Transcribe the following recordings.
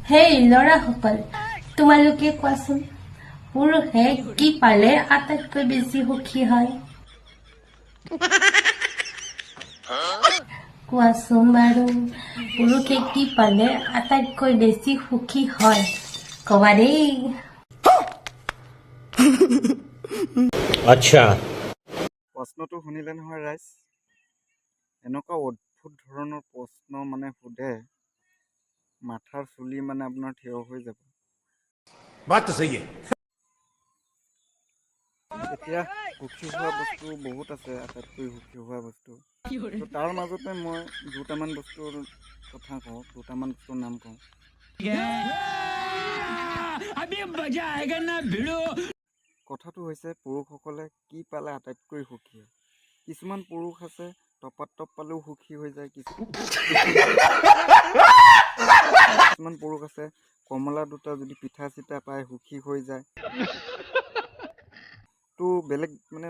হেই ল'ৰাসকল, তোমালোকে কোৱাচোন, পুৰুষে কি পালে আটাইতকৈ বেছি সুখী হয়? কোৱাচোন বাৰু, পুৰুষে কি পালে আটাইতকৈ বেছি সুখী হয়? কবা দেই। আচ্ছা, প্ৰশ্নটো শুনিলে নহয় ৰাইজ, এনেকুৱা অদ্ভুত ধৰণৰ প্ৰশ্ন মানে সোধে, মাথাৰ চুলি মানে আপোনাৰ থিয় হৈ যাব। बात तो सही है। এতিয়া সুখী হোৱা বস্তু বহুত আছে, আটাইতকৈ সুখী হোৱা বস্তু। তো তাৰ মাজতে মই দুটামান বস্তুৰ কথা কওঁ, দুটামান বস্তুৰ নাম কওঁ। কথাটো হৈছে পুৰুষসকলে কি পালে আটাইতকৈ সুখী হয়। কিছুমান পুৰুষ আছে টপাত টপ পালেও সুখী হৈ যায়, কিছুমান পুৰুষ আছে কমলা দুটা যদি পিঠা চিঠা পায় সুখী হৈ যায়। তো বেলেগ মানে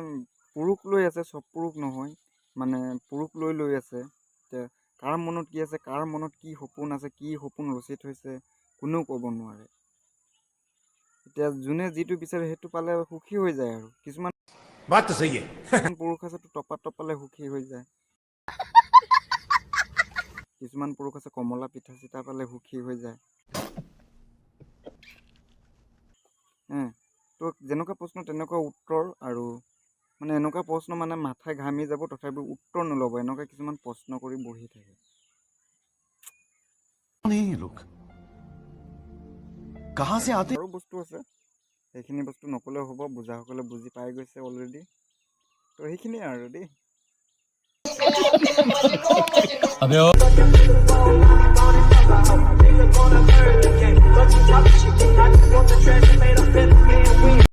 পুৰুষ লৈ আছে, চব পুৰুষ নহয়, মানে পুৰুষ লৈ আছে। এতিয়া কাৰ মনত কি আছে, কাৰ মনত কি সপোন আছে, কি সপোন ৰচি থৈছে কোনেও ক'ব নোৱাৰে। এতিয়া যোনে যিটো বিচাৰে সেইটো পালে সুখী হৈ যায়। আৰু কিছুমান बात तो सही है। পুৰুষ আছে টপাত টপ পালে সুখী হৈ যায়, কিছুমান পুৰুষ আছে কমলা পিঠা চিঠা পালে সুখী হৈ যায়। তো যেনেকুৱা প্ৰশ্ন তেনেকুৱা উত্তৰ, আৰু মানে এনেকুৱা প্ৰশ্ন মানে মাথাই ঘামি যাব তথাপিও উত্তৰ নল'ব, এনেকুৱা কিছুমান প্ৰশ্ন কৰি বহি থাকে। আৰু বস্তু আছে, সেইখিনি বস্তু নকলেও হ'ব, বুজাসকলে বুজি পাই গৈছে অলৰেডি। তো সেইখিনিয়ে আৰু দেই।